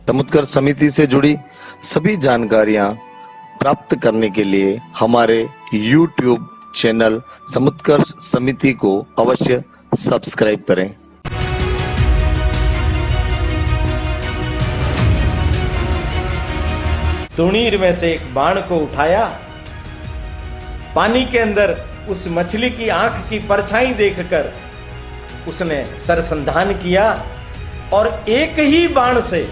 समुत्कर्ष समिति से जुड़ी सभी जानकारियां प्राप्त करने के लिए हमारे YouTube चैनल समुत्कर्ष समिति को अवश्य सब्सक्राइब करें। तुणीर में से एक बाण को उठाया, पानी के अंदर उस मछली की आंख की परछाई देखकर उसने सरसंधान किया और एक ही बाण से,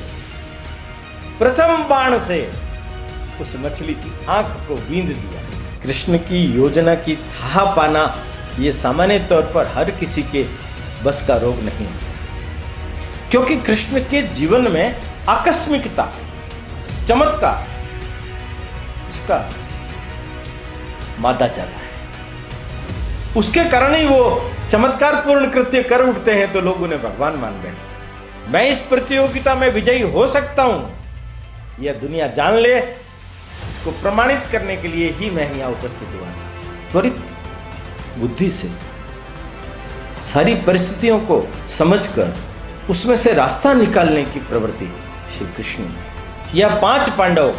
प्रथम बाण से उस मछली की आंख को बींध दिया। कृष्ण की योजना की था पाना यह सामान्य तौर पर हर किसी के बस का रोग नहीं है, क्योंकि कृष्ण के जीवन में आकस्मिकता, चमत्कार, इसका मादा ज्यादा है। उसके कारण ही वो चमत्कार पूर्ण कृत्य कर उठते हैं तो लोग उन्हें भगवान मान बैठे। मैं इस प्रतियोगिता में विजयी हो सकता हूं, यह दुनिया जान ले, इसको प्रमाणित करने के लिए ही मैं यहां उपस्थित हुआ। त्वरित बुद्धि से सारी परिस्थितियों को समझकर उसमें से रास्ता निकालने की प्रवृत्ति श्री कृष्ण ने। यह 5 पांडव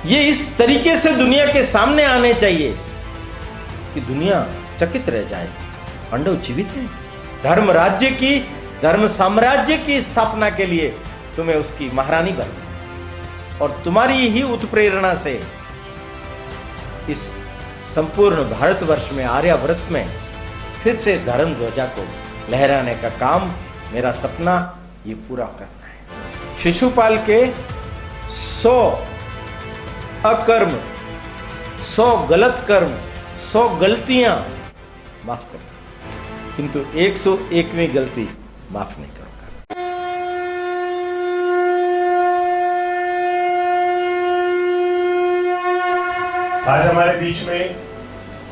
ये इस तरीके से दुनिया के सामने आने चाहिए कि दुनिया चकित रह जाए। पांडव जीवित हैं। धर्म राज्य की, धर्म साम्राज्य की स्थापना के लिए तुम्हें उसकी महारानी बनना, और तुम्हारी ही उत्प्रेरणा से इस संपूर्ण भारतवर्ष में, आर्यावर्त में फिर से धर्म ध्वजा को लहराने का काम, मेरा सपना ये पूरा करना है। शिशुपाल के 100 अकर्म, 100 गलत कर्म, 100 गलतियां माफ कर, किंतु 101वीं गलती माफ नहीं करूंगा। आज हमारे बीच में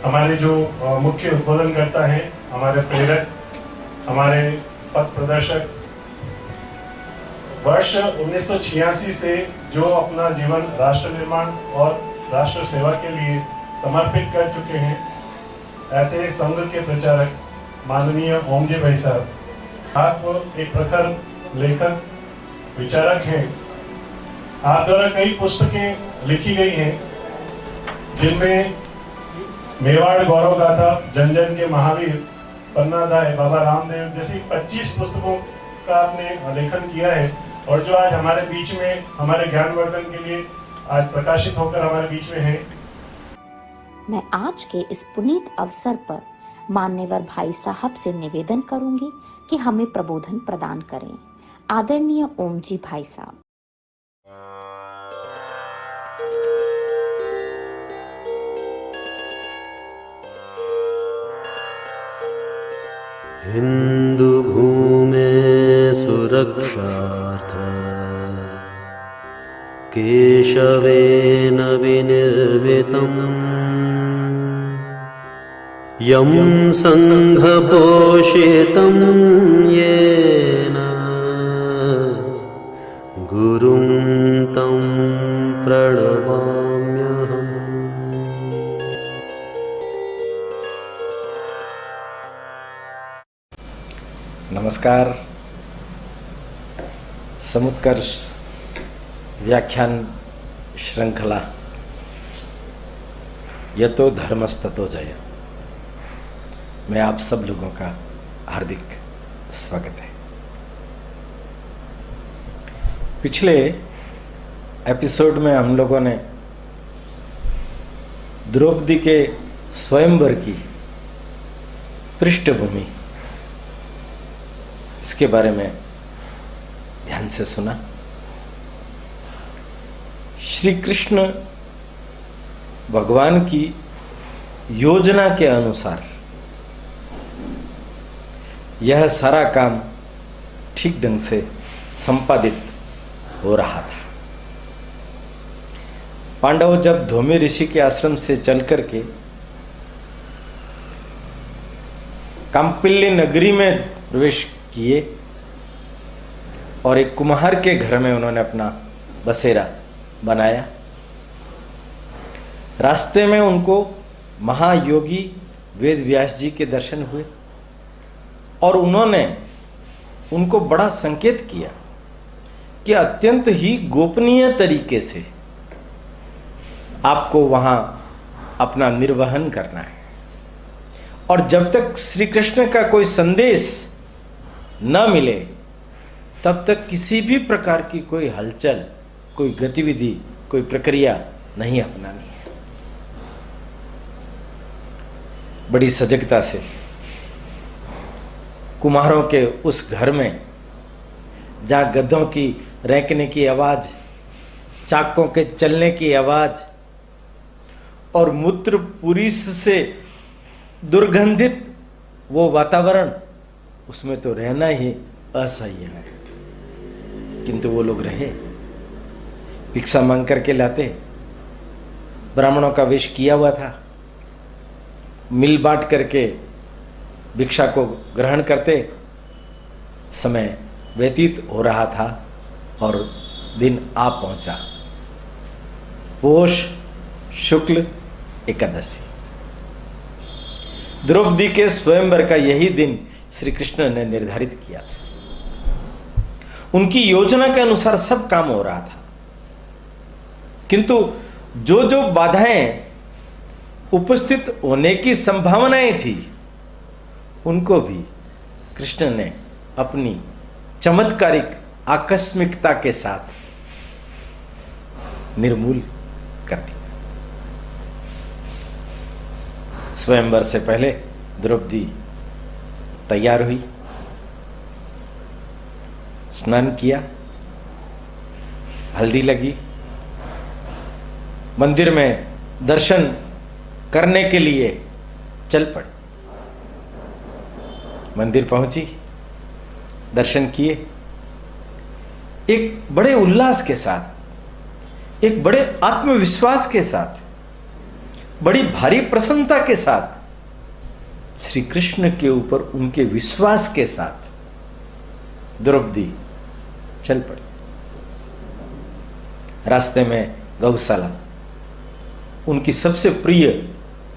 हमारे जो मुख्य उद्बोधनकर्ता हैं, हमारे प्रेरक, हमारे पथ प्रदर्शक, वर्ष 1986 से जो अपना जीवन राष्ट्र निर्माण और राष्ट्र सेवा के लिए समर्पित कर चुके हैं, ऐसे संघ के प्रचारक माननीय ओम जी भाई साहब, आप एक प्रखर लेखक, विचारक हैं। आप द्वारा कई पुस्तकें लिखी गई हैं, जिनमें मेवाड़ गौरव गाथा, जन जन के महावीर, पन्नादाय, बाबा रामदेव जैसी 25 पुस्तकों का आपने लेखन किया है, और जो आज हमारे बीच में हमारे ज्ञानवर्धन के लिए आज प्रकाशित होकर हमारे बीच में है। मैं आज के इस पुनीत अवसर पर मान्यवर भाई साहब से निवेदन करूंगी कि हमें प्रबोधन प्रदान करें। आदरणीय ओम जी भाई साहब। हिंदू भूमे सुरक्षार्थ केशवेन विनिर्मितम् यं संघपोषितं येन गुरुं तं प्रणमाम्यहम्। नमस्कार। समुत्कर्ष व्याख्यान श्रृंखला यतो धर्मस्ततो जय में आप सब लोगों का हार्दिक स्वागत है। पिछले एपिसोड में हम लोगों ने द्रौपदी के स्वयंवर की पृष्ठभूमि, इसके बारे में ध्यान से सुना। श्री कृष्ण भगवान की योजना के अनुसार यह सारा काम ठीक ढंग से संपादित हो रहा था। पांडव जब धौम्य ऋषि के आश्रम से चल करके कांपिल्य नगरी में प्रवेश किए और एक कुम्हार के घर में उन्होंने अपना बसेरा बनाया, रास्ते में उनको महायोगी वेद व्यास जी के दर्शन हुए और उन्होंने उनको बड़ा संकेत किया कि अत्यंत ही गोपनीय तरीके से आपको वहां अपना निर्वहन करना है। और जब तक श्री कृष्ण का कोई संदेश न मिले तब तक किसी भी प्रकार की कोई हलचल, कोई गतिविधि, कोई प्रक्रिया नहीं अपनानी है। बड़ी सजगता से कुम्हारों के उस घर में जहां गधों की रेंकने की आवाज, चाकों के चलने की आवाज और मूत्र पुरीस से दुर्गंधित वो वातावरण, उसमें तो रहना ही असह्य है। किंतु वो लोग रहे, भिक्षा मांग करके लाते, ब्राह्मणों का वेश किया हुआ था, मिल बांट करके भिक्षा को ग्रहण करते। समय व्यतीत हो रहा था और दिन आ पहुंचा, पोष शुक्ल एकादशी। द्रौपदी के स्वयंवर का यही दिन श्री कृष्ण ने निर्धारित किया था। उनकी योजना के अनुसार सब काम हो रहा था, किंतु जो जो बाधाएं उपस्थित होने की संभावनाएं थी, उनको भी कृष्ण ने अपनी चमत्कारिक आकस्मिकता के साथ निर्मूल कर दिया। स्वयंवर से पहले द्रौपदी तैयार हुई, स्नान किया, हल्दी लगी, मंदिर में दर्शन करने के लिए चल पड़ी। मंदिर पहुंची, दर्शन किए, एक बड़े उल्लास के साथ, एक बड़े आत्मविश्वास के साथ, बड़ी भारी प्रसन्नता के साथ, श्री कृष्ण के ऊपर उनके विश्वास के साथ द्रौपदी चल पड़ी। रास्ते में गौशाला, उनकी सबसे प्रिय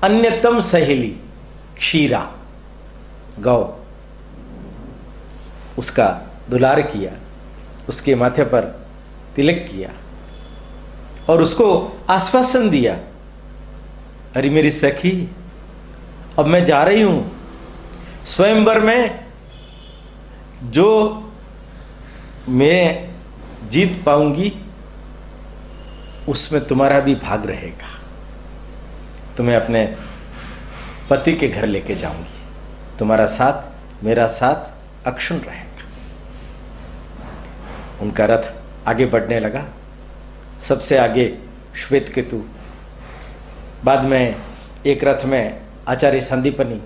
अन्यतम सहेली क्षीरा गौ, उसका दुलार किया, उसके माथे पर तिलक किया और उसको आश्वासन दिया, अरे मेरी सखी, अब मैं जा रही हूं, स्वयंवर में जो मैं जीत पाऊंगी उसमें तुम्हारा भी भाग रहेगा, तुम्हें अपने पति के घर लेके जाऊंगी, तुम्हारा साथ, मेरा साथ अक्षुण रहेगा। उनका रथ आगे बढ़ने लगा, सबसे आगे श्वेतकेतु, बाद में एक रथ में आचार्य संदीपनी,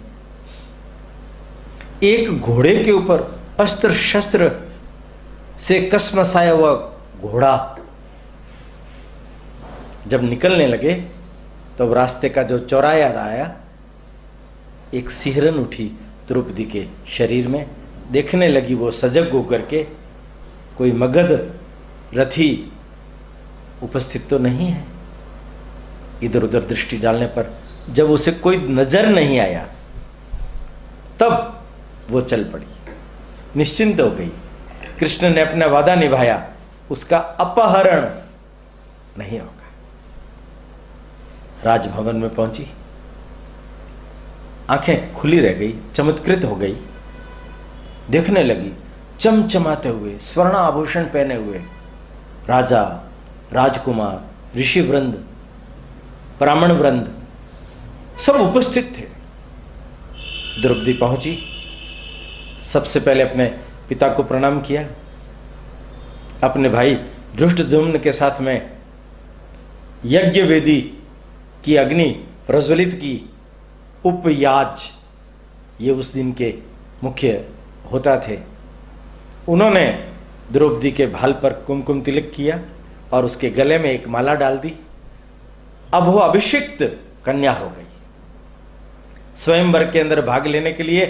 एक घोड़े के ऊपर अस्त्र शस्त्र से कसमसाया हुआ घोड़ा। जब निकलने लगे तब रास्ते का जो चौराहा आया, एक सिहरन उठी द्रौपदी के शरीर में। देखने लगी वो सजग होकर के, कोई मगध रथी उपस्थित तो नहीं है। इधर उधर दृष्टि डालने पर जब उसे कोई नजर नहीं आया तब वो चल पड़ी, निश्चिंत हो गई। कृष्ण ने अपना वादा निभाया, उसका अपहरण नहीं होगा। राजभवन में पहुंची, आंखें खुली रह गई, चमत्कृत हो गई। देखने लगी चमचमाते हुए, स्वर्ण आभूषण पहने हुए राजा, राजकुमार, ऋषि वृंद, ब्राह्मण वृंद सब उपस्थित थे। द्रौपदी पहुंची, सबसे पहले अपने पिता को प्रणाम किया, अपने भाई धृष्टद्युम्न के साथ में यज्ञ वेदी की अग्नि प्रज्वलित की। उपयाज ये उस दिन के मुख्य होता थे। उन्होंने द्रौपदी के भाल पर कुमकुम तिलक किया और उसके गले में एक माला डाल दी। अब वो अभिषिक्त कन्या हो गई। स्वयंवर के अंदर भाग लेने के लिए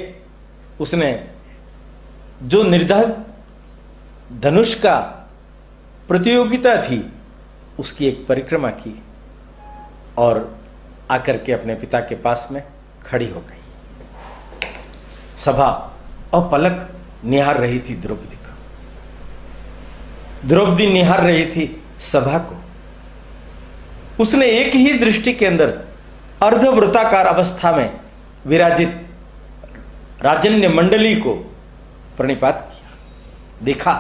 उसने जो निर्धारित धनुष का प्रतियोगिता थी उसकी एक परिक्रमा की और आकर के अपने पिता के पास में खड़ी हो गई। सभा और पलक निहार रही थी द्रौपदी को। द्रौपदी निहार रही थी सभा को। उसने एक ही दृष्टि के अंदर अर्धवृत्ताकार अवस्था में विराजित राजन्य मंडली को प्रणिपात किया। देखा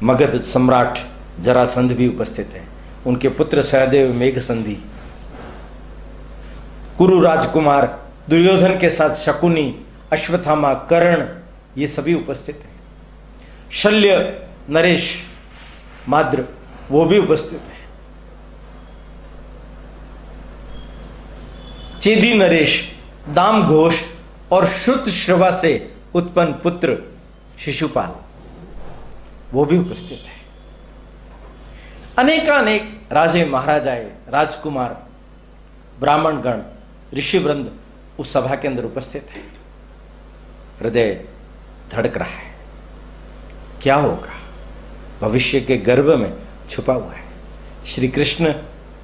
मगध सम्राट जरासंध भी उपस्थित है, उनके पुत्र सहदेव मेघसंधि, कुरु राजकुमार दुर्योधन के साथ शकुनी, अश्वत्थामा, कर्ण, ये सभी उपस्थित हैं। शल्य नरेश माद्र वो भी उपस्थित है। चेदी नरेश, दाम घोष और श्रुत श्रवा से उत्पन्न पुत्र शिशुपाल वो भी उपस्थित है। अनेकानेक राजे महाराजाए, राजकुमार, ब्राह्मणगण, ऋषिवृंद उस सभा के अंदर उपस्थित है। हृदय धड़क रहा है, क्या होगा, भविष्य के गर्भ में छुपा हुआ है। श्री कृष्ण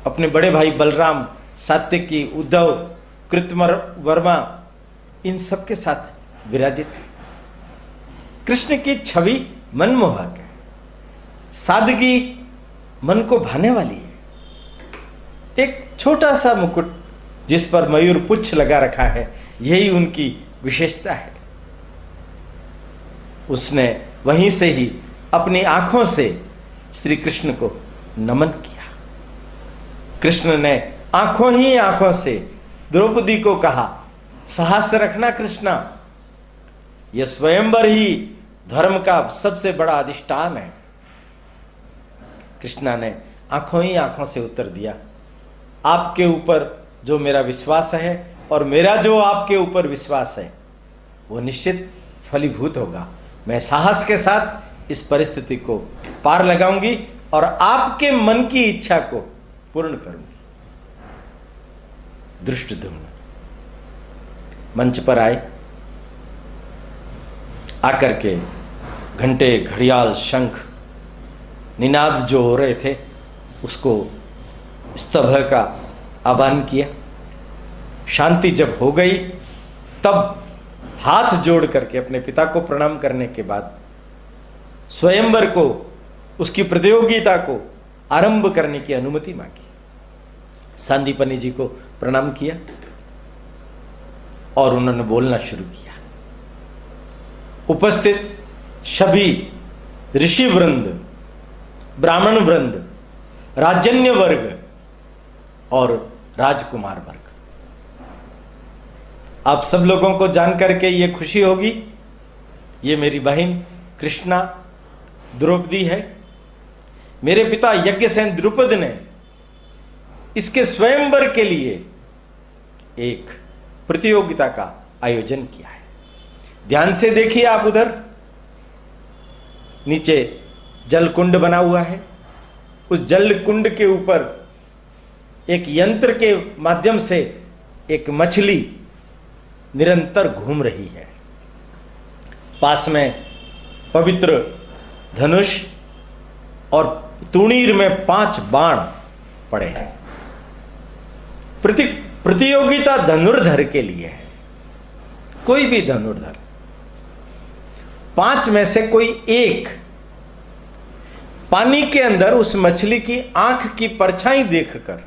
अपने बड़े भाई बलराम, सात्यकी, उद्धव, कृतवर्मा, इन सब के साथ विराजित है। कृष्ण की छवि मनमोहक है, सादगी मन को भाने वाली है। एक छोटा सा मुकुट जिस पर मयूर पुच्छ लगा रखा है, यही उनकी विशेषता है। उसने वहीं से ही अपनी आंखों से श्री कृष्ण को नमन किया। कृष्ण ने आंखों ही आंखों से द्रौपदी को कहा, साहस रखना कृष्णा, यह स्वयंवर ही धर्म का सबसे बड़ा अधिष्ठान है। कृष्णा ने आंखों ही आंखों से उत्तर दिया, आपके ऊपर जो मेरा विश्वास है और मेरा जो आपके ऊपर विश्वास है वो निश्चित फलीभूत होगा। मैं साहस के साथ इस परिस्थिति को पार लगाऊंगी और आपके मन की इच्छा को पूर्ण करूंगी। धृष्टद्युम्न मंच पर आए, आकर के घंटे, घड़ियाल, शंख, निनाद जो हो रहे थे उसको स्तब्ध का आह्वान किया। शांति जब हो गई तब हाथ जोड़ करके अपने पिता को प्रणाम करने के बाद स्वयंवर को, उसकी प्रतियोगिता को आरंभ करने की अनुमति मांगी। सांदीपनि जी को प्रणाम किया और उन्होंने बोलना शुरू किया। उपस्थित सभी ऋषि वृंद, ब्राह्मण वृंद, राजन्य वर्ग और राजकुमार वर्ग, आप सब लोगों को जानकर के ये खुशी होगी, ये मेरी बहन कृष्णा द्रौपदी है। मेरे पिता यज्ञसेन द्रुपद ने इसके स्वयंवर के लिए एक प्रतियोगिता का आयोजन किया है। ध्यान से देखिए आप, उधर नीचे जल कुंड बना हुआ है। उस जल कुंड के ऊपर एक यंत्र के माध्यम से एक मछली निरंतर घूम रही है। पास में पवित्र धनुष और तुणीर में 5 बाण पड़े हैं। प्रतियोगिता धनुर्धर के लिए है। कोई भी धनुर्धर 5 में से कोई एक पानी के अंदर उस मछली की आंख की परछाई देखकर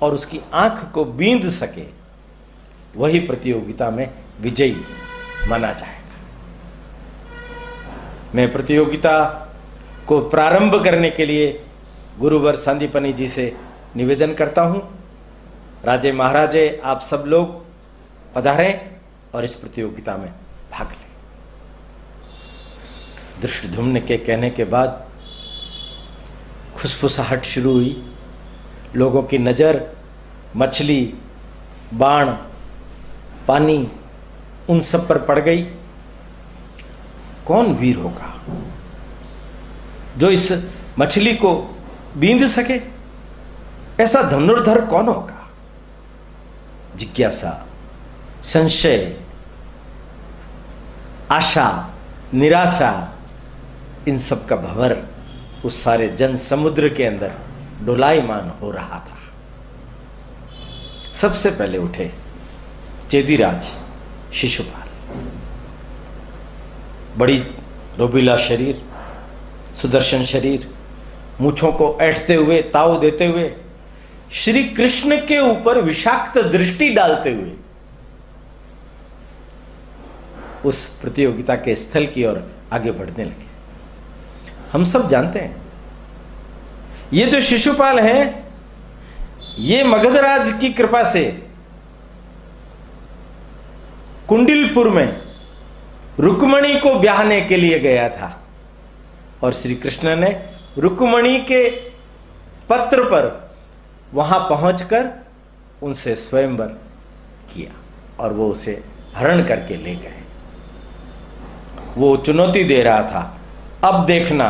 और उसकी आंख को बींध सके, वही प्रतियोगिता में विजयी माना जाएगा। मैं प्रतियोगिता को प्रारंभ करने के लिए गुरुवर सांदीपनि जी से निवेदन करता हूं, राजे महाराजे आप सब लोग पधारें और इस प्रतियोगिता में भाग लें। धृष्टद्युम्न के कहने के बाद खुसफुसाहट शुरू हुई। लोगों की नजर मछली, बाण, पानी उन सब पर पड़ गई। कौन वीर होगा जो इस मछली को बींध सके? ऐसा धनुर्धर कौन होगा? जिज्ञासा, संशय, आशा, निराशा, इन सब का भंवर उस सारे जन समुद्र के अंदर डोलायमान हो रहा था। सबसे पहले उठे चेदीराज शिशुपाल। बड़ी रोबीला शरीर, सुदर्शन शरीर, मूछों को ऐंठते हुए, ताव देते हुए, श्री कृष्ण के ऊपर विषाक्त दृष्टि डालते हुए उस प्रतियोगिता के स्थल की ओर आगे बढ़ने लगे। हम सब जानते हैं ये जो शिशुपाल है, ये मगधराज की कृपा से कुंडिलपुर में रुक्मणी को ब्याहने के लिए गया था और श्री कृष्ण ने रुक्मणी के पत्र पर वहां पहुंचकर उनसे स्वयंवर किया और वो उसे हरण करके ले गए। वो चुनौती दे रहा था, अब देखना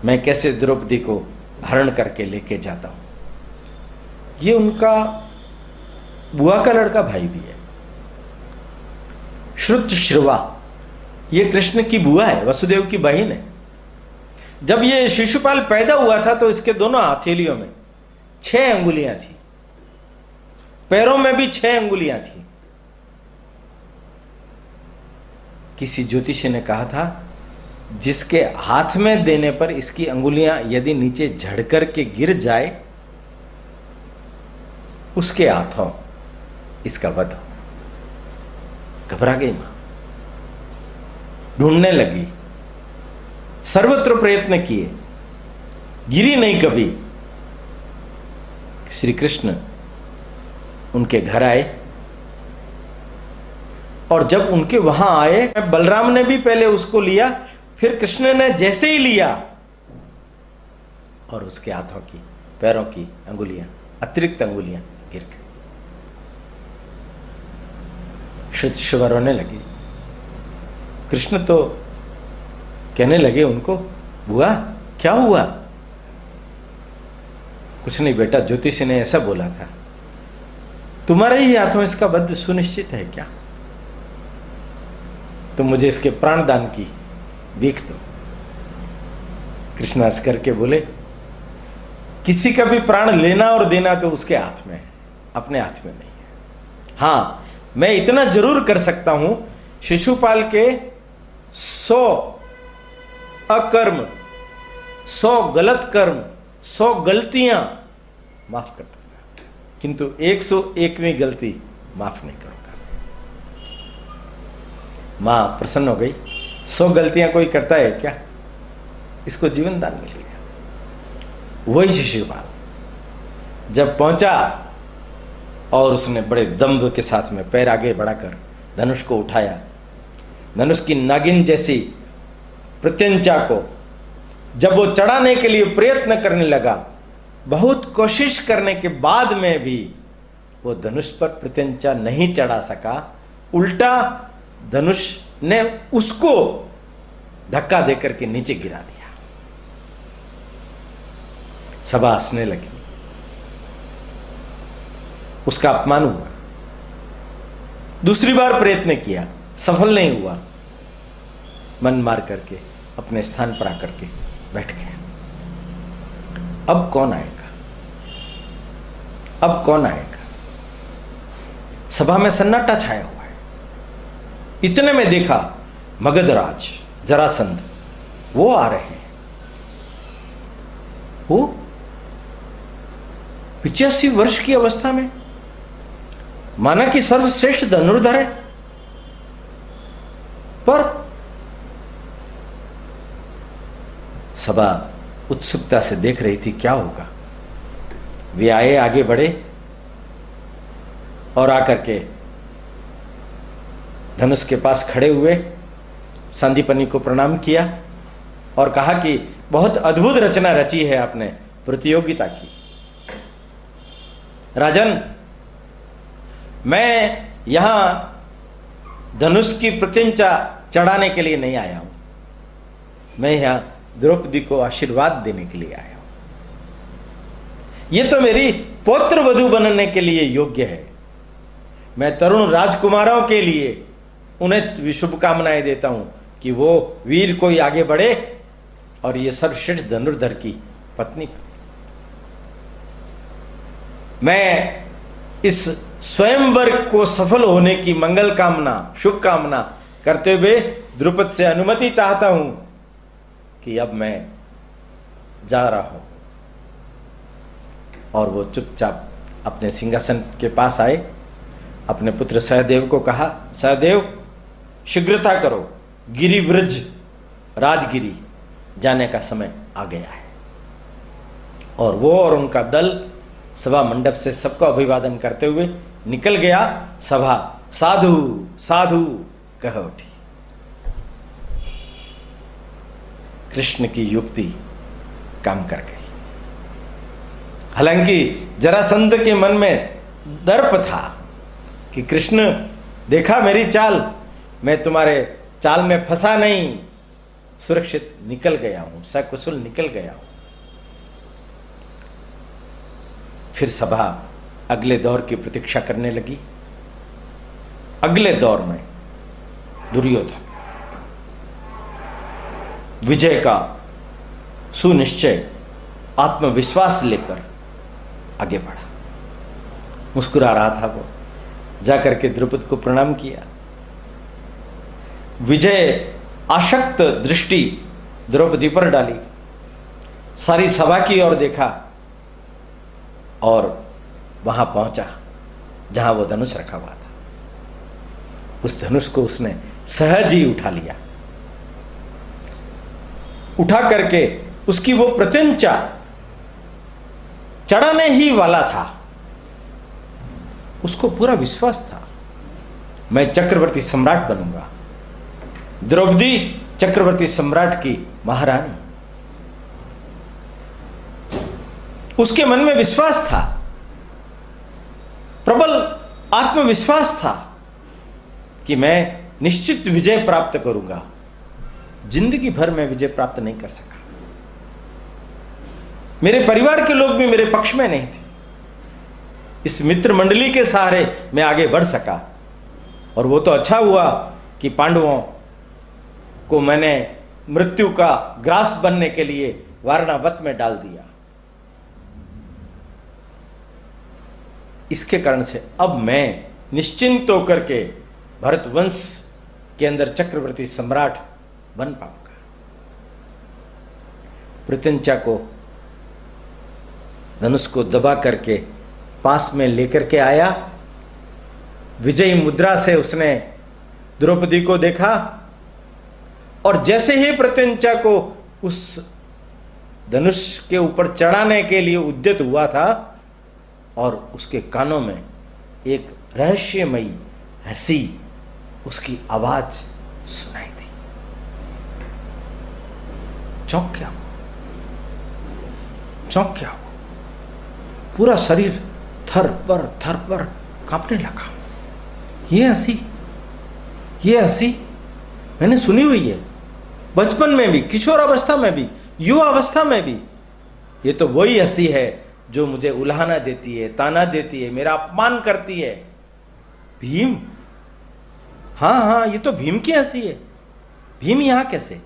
मैं कैसे द्रौपदी को हरण करके लेके जाता हूं। ये उनका बुआ का लड़का भाई भी है, श्रुतश्रवा, ये कृष्ण की बुआ है, वसुदेव की बहन है। जब ये शिशुपाल पैदा हुआ था तो इसके दोनों हथेलियों में 6 अंगुलियां थी, पैरों में भी 6 अंगुलियां थी। किसी ज्योतिषी ने कहा था जिसके हाथ में देने पर इसकी अंगुलियां यदि नीचे झड़कर के गिर जाए उसके हाथों इसका वध। घबरा गई मां, ढूंढने लगी, सर्वत्र प्रयत्न किए, गिरी नहीं कभी। श्री कृष्ण उनके घर आए और जब उनके वहां आए, बलराम ने भी पहले उसको लिया, फिर कृष्ण ने जैसे ही लिया और उसके हाथों की, पैरों की अंगुलियां, अतिरिक्त अंगुलियां गिर गई। श्रुतश्रवा रोने लगी। कृष्ण तो कहने लगे उनको, बुआ क्या हुआ? कुछ नहीं बेटा, ज्योतिषी ने ऐसा बोला था, तुम्हारे ही हाथों इसका वध सुनिश्चित है क्या? तो मुझे इसके प्राण दान की भीख दो। कृष्ण हंस करके बोले, किसी का भी प्राण लेना और देना तो उसके हाथ में है, अपने हाथ में नहीं है। हां, मैं इतना जरूर कर सकता हूं, शिशुपाल के 100 अकर्म, 100 गलत कर्म, 100 गलतियां माफ कर दूंगा, किंतु 101वीं गलती माफ नहीं करूंगा। मां प्रसन्न हो गई। 100 गलतियां कोई करता है क्या? इसको जीवन दान मिल गया। वही शिशुपाल जब पहुंचा और उसने बड़े दम्भ के साथ में पैर आगे बढ़ाकर धनुष को उठाया, धनुष की नागिन जैसी प्रत्यंचा को जब वो चढ़ाने के लिए प्रयत्न करने लगा, बहुत कोशिश करने के बाद में भी वो धनुष पर प्रत्यंचा नहीं चढ़ा सका, उल्टा धनुष ने उसको धक्का देकर के नीचे गिरा दिया। सभा हंसने लगी, उसका अपमान हुआ। दूसरी बार प्रयत्न किया, सफल नहीं हुआ, मन मार करके अपने स्थान पर आकर के बैठ गया। अब कौन आएगा? अब कौन आएगा? सभा में सन्नाटा छाया हुआ है। इतने में देखा मगधराज जरासंध, वो आ रहे हैं। वो 85 वर्ष की अवस्था में, माना कि सर्वश्रेष्ठ धनुर्धर है, पर सभा उत्सुकता से देख रही थी क्या होगा। वे आए, आगे बढ़े और आकर के धनुष के पास खड़े हुए, संदीपनी को प्रणाम किया और कहा कि बहुत अद्भुत रचना रची है आपने प्रतियोगिता की। राजन, मैं यहां धनुष की प्रत्यंचा चढ़ाने के लिए नहीं आया हूं, मैं यहां द्रौपदी को आशीर्वाद देने के लिए आया हूं। यह तो मेरी पौत्र वधू बनने के लिए योग्य है। मैं तरुण राजकुमारों के लिए उन्हें शुभकामनाएं देता हूं कि वो वीर कोई आगे बढ़े और ये सर्वश्रेष्ठ धनुर्धर की पत्नी। मैं इस स्वयंवर को सफल होने की मंगल कामना, शुभकामना करते हुए द्रुपद से अनुमति चाहता हूं कि अब मैं जा रहा हूं। और वो चुपचाप अपने सिंहासन के पास आए, अपने पुत्र सहदेव को कहा, सहदेव शीघ्रता करो, गिरिव्रज राजगिरी जाने का समय आ गया है। और वो और उनका दल सभा मंडप से सबको अभिवादन करते हुए निकल गया। सभा साधु साधु कह उठी। कृष्ण की युक्ति काम कर गई। हालांकि जरासंध के मन में दर्प था कि कृष्ण देखा मेरी चाल, मैं तुम्हारे चाल में फंसा नहीं, सुरक्षित निकल गया हूं, सकुशल निकल गया हूं। फिर सभा अगले दौर की प्रतीक्षा करने लगी। अगले दौर में दुर्योधन विजय का सुनिश्चय आत्मविश्वास लेकर आगे बढ़ा। मुस्कुरा रहा था वो, जाकर के द्रौपदी को प्रणाम किया। विजय आशक्त दृष्टि द्रौपदी पर डाली, सारी सभा की ओर देखा और वहां पहुंचा जहां वो धनुष रखा हुआ था। उस धनुष को उसने सहज ही उठा लिया। उठा करके उसकी वो प्रत्यंचा चढ़ाने ही वाला था। उसको पूरा विश्वास था, मैं चक्रवर्ती सम्राट बनूंगा। द्रौपदी चक्रवर्ती सम्राट की महारानी। उसके मन में विश्वास था, प्रबल आत्मविश्वास था कि मैं निश्चित विजय प्राप्त करूंगा। जिंदगी भर में विजय प्राप्त नहीं कर सका। मेरे परिवार के लोग भी मेरे पक्ष में नहीं थे। इस मित्र मंडली के सहारे मैं आगे बढ़ सका। और वो तो अच्छा हुआ कि पांडवों को मैंने मृत्यु का ग्रास बनने के लिए वारणावत में डाल दिया। इसके कारण से अब मैं निश्चिंत होकर के भरतवंश के अंदर चक्रवर्ती सम्राट बन पाऊंगा। प्रत्यंचा को धनुष को दबा करके पास में लेकर के आया। विजयी मुद्रा से उसने द्रौपदी को देखा और जैसे ही प्रत्यंचा को उस धनुष के ऊपर चढ़ाने के लिए उद्यत हुआ था और उसके कानों में एक रहस्यमयी हंसी, उसकी आवाज सुनाई दी। चौंक गया, पूरा शरीर थर पर कांपने लगा। ये हंसी मैंने सुनी हुई है, बचपन में भी, किशोर अवस्था में भी, युवा अवस्था में भी। ये तो वही हंसी है जो मुझे उल्हाना देती है, ताना देती है, मेरा अपमान करती है। भीम, हाँ, ये तो भीम की हंसी है। भीम यहां कैसे?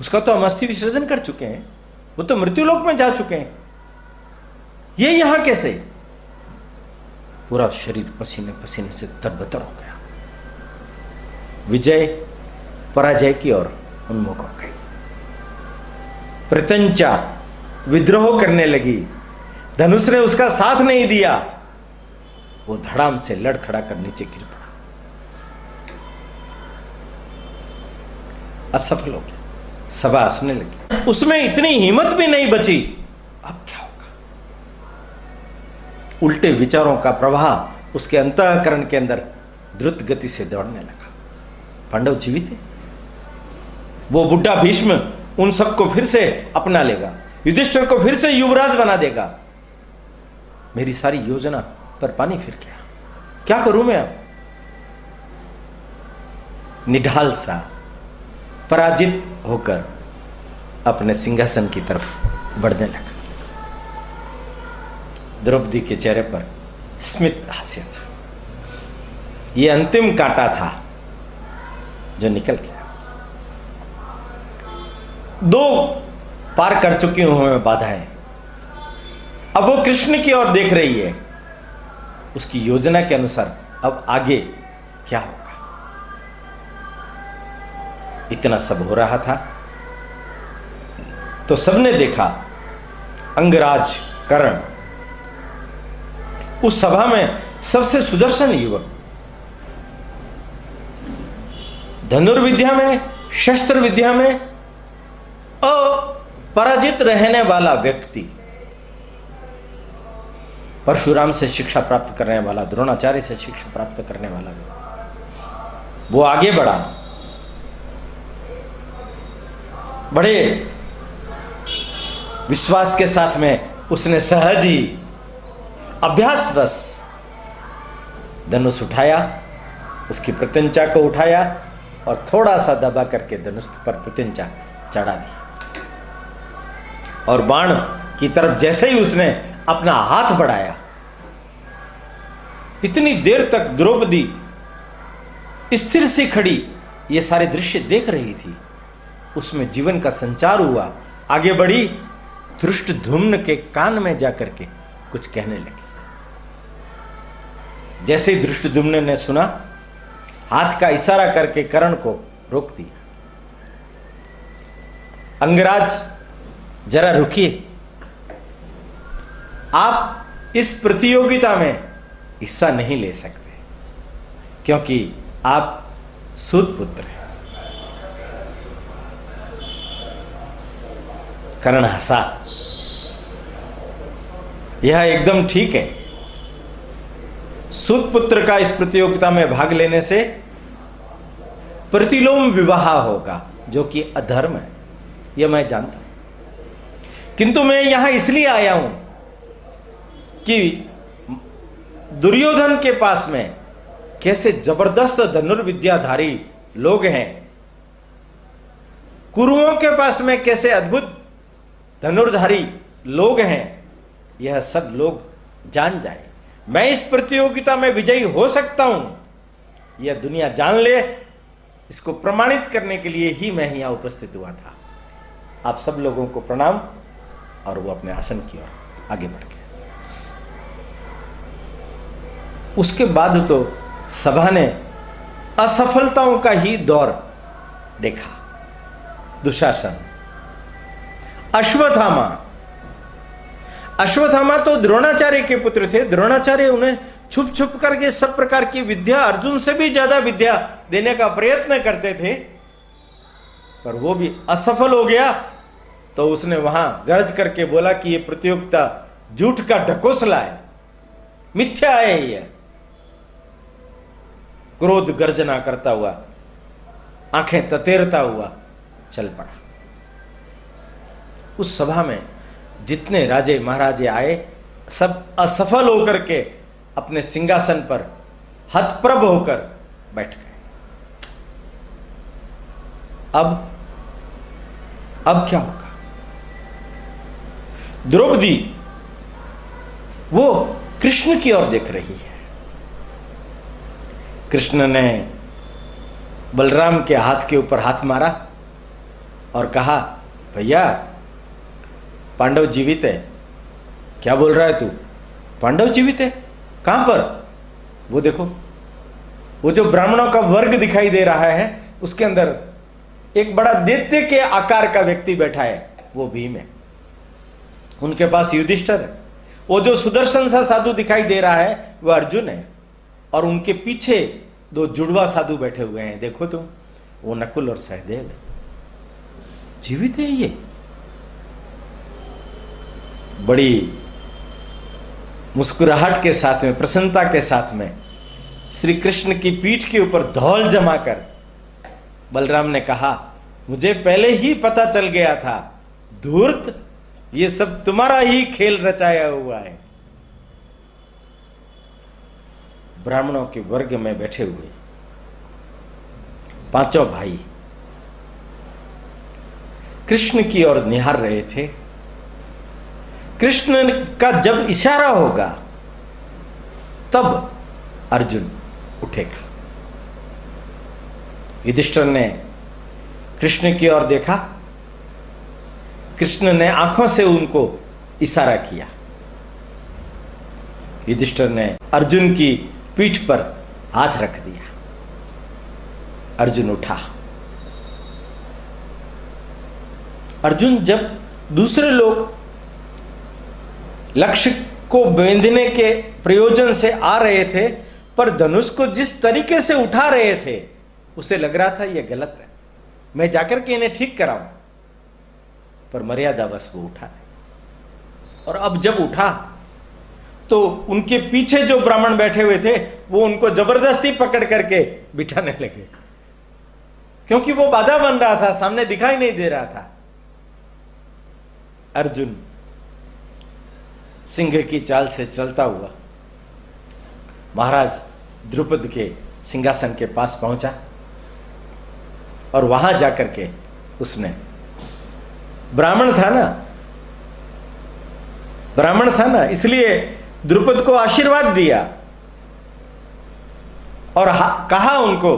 उसका तो हम अस्थि विसर्जन कर चुके हैं, वो तो मृत्युलोक में जा चुके हैं। ये यहां कैसे? पूरा शरीर पसीने पसीने से तरबतर हो गया। विजय पराजय की ओर उन्मुख हो गई। प्रत्यंचा विद्रोह करने लगी। धनुष ने उसका साथ नहीं दिया। वो धड़ाम से लड़खड़ा कर नीचे गिर पड़ा, असफल हो गया। सभा हंसने लगी। उसमें इतनी हिम्मत भी नहीं बची, अब क्या होगा? उल्टे विचारों का प्रवाह उसके अंतःकरण के अंदर द्रुत गति से दौड़ने लगा। पांडव जीवित है। वो बुढ़ा भीष्म उन सबको फिर से अपना लेगा, युधिष्ठिर को फिर से युवराज बना देगा। मेरी सारी योजना पर पानी फिर गया। क्या करूं मैं अब? निढाल सा पराजित होकर अपने सिंहासन की तरफ बढ़ने लगा। द्रौपदी के चेहरे पर स्मित हास्य था। यह अंतिम कांटा था जो निकल गया। दो पार कर चुकी हूं मैं बाधाएं। अब वो कृष्ण की ओर देख रही है। उसकी योजना के अनुसार अब आगे क्या होगा? इतना सब हो रहा था तो सबने देखा अंगराज कर्ण उस सभा में सबसे सुदर्शन युवक, धनुर्विद्या में, शस्त्र विद्या में अपराजित रहने वाला व्यक्ति, परशुराम से शिक्षा प्राप्त करने वाला, द्रोणाचार्य से शिक्षा प्राप्त करने वाला, वो आगे बढ़ा। बड़े विश्वास के साथ में उसने सहज ही अभ्यासवश धनुष उठाया, उसकी प्रत्यंचा को उठाया और थोड़ा सा दबा करके धनुष पर प्रत्यंचा चढ़ा दी। और बाण की तरफ जैसे ही उसने अपना हाथ बढ़ाया, इतनी देर तक द्रौपदी स्थिर से खड़ी ये सारे दृश्य देख रही थी। उसमें जीवन का संचार हुआ, आगे बढ़ी, धृष्टद्युम्न के कान में जाकर के कुछ कहने लगी। जैसे ही धृष्टद्युम्न ने सुना, हाथ का इशारा करके कर्ण को रोक दिया। अंगराज जरा रुकिए, आप इस प्रतियोगिता में हिस्सा नहीं ले सकते क्योंकि आप सूत पुत्र हैं। कर्ण हंसा, यह एकदम ठीक है। सूत पुत्र का इस प्रतियोगिता में भाग लेने से प्रतिलोम विवाह होगा, जो कि अधर्म है, यह मैं जानता हूं। किंतु मैं यहां इसलिए आया हूं कि दुर्योधन के पास में कैसे जबरदस्त धनुर्विद्याधारी लोग हैं, कुरुओं के पास में कैसे अद्भुत धनुर्धारी लोग हैं, यह सब लोग जान जाए। मैं इस प्रतियोगिता में विजयी हो सकता हूं, यह दुनिया जान ले। इसको प्रमाणित करने के लिए ही मैं यहां उपस्थित हुआ था। आप सब लोगों को प्रणाम। और वो अपने आसन की ओर आगे बढ़ गए। उसके बाद तो सभा ने असफलताओं का ही दौर देखा। दुशासन, अश्वत्थामा तो द्रोणाचार्य के पुत्र थे। द्रोणाचार्य उन्हें छुप छुप करके सब प्रकार की विद्या, अर्जुन से भी ज्यादा विद्या देने का प्रयत्न करते थे, पर वो भी असफल हो गया। तो उसने वहां गर्ज करके बोला कि ये प्रतियोगिता झूठ का ढकोसला है, मिथ्या है यह। क्रोध गर्जना करता हुआ, आंखें ततेरता हुआ चल पड़ा। उस सभा में जितने राजे महाराजे आए, सब असफल होकर के अपने सिंहासन पर हतप्रभ होकर बैठ गए। अब क्या होगा? द्रौपदी वो कृष्ण की ओर देख रही है। कृष्ण ने बलराम के हाथ के ऊपर हाथ मारा और कहा, भैया पांडव जीवित है। क्या बोल रहा है तू? पांडव जीवित है? कहां पर? वो देखो, वो जो ब्राह्मणों का वर्ग दिखाई दे रहा है, उसके अंदर एक बड़ा दैत्य के आकार का व्यक्ति बैठा है, वो भीम है। उनके पास युधिष्ठिर है। वो जो सुदर्शन सा साधु दिखाई दे रहा है, वो अर्जुन है। और उनके पीछे दो जुड़वा साधु बैठे हुए हैं, देखो तुम, वो नकुल और सहदेव है। जीवित है ये। बड़ी मुस्कुराहट के साथ में, प्रसन्नता के साथ में श्री कृष्ण की पीठ के ऊपर धौल जमाकर बलराम ने कहा, मुझे पहले ही पता चल गया था, धूर्त, ये सब तुम्हारा ही खेल रचाया हुआ है। ब्राह्मणों के वर्ग में बैठे हुए पांचों भाई कृष्ण की ओर निहार रहे थे। कृष्ण का जब इशारा होगा तब अर्जुन उठेगा। युधिष्ठिर ने कृष्ण की ओर देखा। कृष्ण ने आंखों से उनको इशारा किया। युधिष्ठिर ने अर्जुन की पीठ पर हाथ रख दिया। अर्जुन उठा। अर्जुन जब दूसरे लोग लक्ष्य को बेंधने के प्रयोजन से आ रहे थे, पर धनुष को जिस तरीके से उठा रहे थे उसे लग रहा था यह गलत है, मैं जाकर के इन्हें ठीक कराऊं, पर मर्यादा बस वो उठा। और अब जब उठा तो उनके पीछे जो ब्राह्मण बैठे हुए थे वो उनको जबरदस्ती पकड़ करके बिठाने लगे, क्योंकि वो बाधा बन रहा था, सामने दिखाई नहीं दे रहा था। अर्जुन सिंह की चाल से चलता हुआ महाराज द्रुपद के सिंहासन के पास पहुंचा और वहां जाकर के उसने, ब्राह्मण था ना, इसलिए द्रुपद को आशीर्वाद दिया और कहा उनको,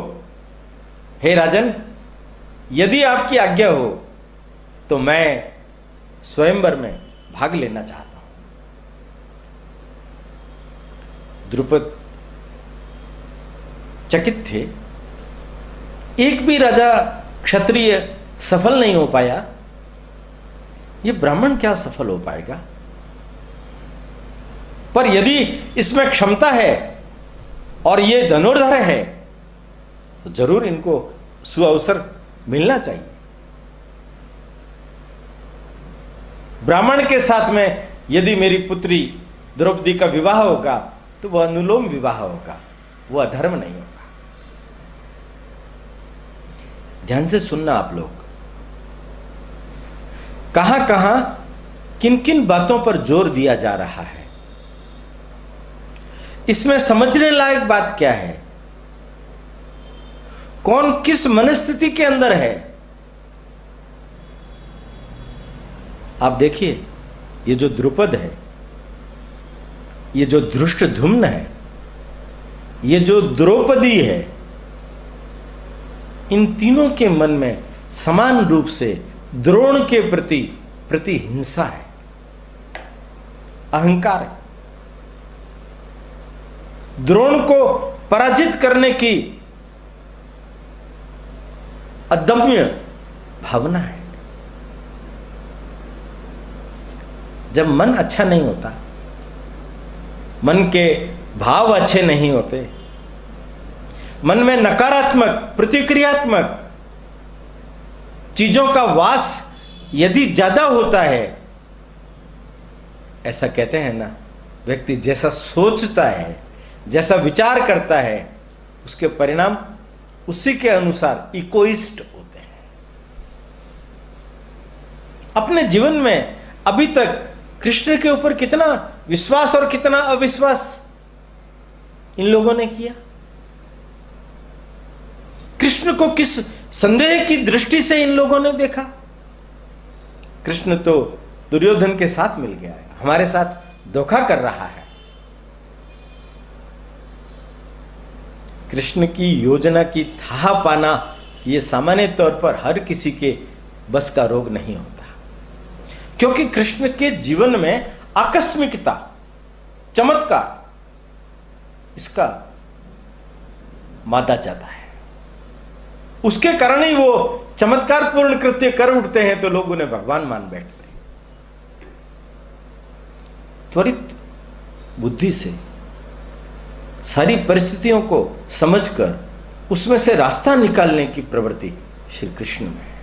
हे राजन, यदि आपकी आज्ञा हो तो मैं स्वयंवर में भाग लेना चाहता हूं। द्रुपद चकित थे, एक भी राजा क्षत्रिय सफल नहीं हो पाया, ये ब्राह्मण क्या सफल हो पाएगा? पर यदि इसमें क्षमता है और ये धनुर्धर है तो जरूर इनको सुअवसर मिलना चाहिए। ब्राह्मण के साथ में यदि मेरी पुत्री द्रौपदी का विवाह होगा तो वह अनुलोम विवाह होगा, वह अधर्म नहीं होगा। ध्यान से सुनना आप लोग, कहां कहां किन किन बातों पर जोर दिया जा रहा है, इसमें समझने लायक बात क्या है, कौन किस मनस्थिति के अंदर है। आप देखिए, ये जो द्रुपद है, ये जो धृष्टद्युम्न है, ये जो द्रौपदी है, इन तीनों के मन में समान रूप से द्रोण के प्रति हिंसा है, अहंकार है। द्रोण को पराजित करने की अदम्य भावना है। जब मन अच्छा नहीं होता, मन के भाव अच्छे नहीं होते, मन में नकारात्मक प्रतिक्रियात्मक चीजों का वास यदि ज्यादा होता है, ऐसा कहते हैं ना, व्यक्ति जैसा सोचता है, जैसा विचार करता है, उसके परिणाम उसी के अनुसार इकोइस्ट होते हैं। अपने जीवन में अभी तक कृष्ण के ऊपर कितना विश्वास और कितना अविश्वास इन लोगों ने किया, कृष्ण को किस संदेह की दृष्टि से इन लोगों ने देखा। कृष्ण तो दुर्योधन के साथ मिल गया है, हमारे साथ धोखा कर रहा है। कृष्ण की योजना की था पाना यह सामान्य तौर पर हर किसी के बस का रोग नहीं होता, क्योंकि कृष्ण के जीवन में आकस्मिकता, चमत्कार, इसका मादा जाता है। उसके कारण ही वो चमत्कार पूर्ण कृत्य कर उठते हैं तो लोग उन्हें भगवान मान बैठते हैं। त्वरित बुद्धि से सारी परिस्थितियों को समझकर उसमें से रास्ता निकालने की प्रवृत्ति श्री कृष्ण में है।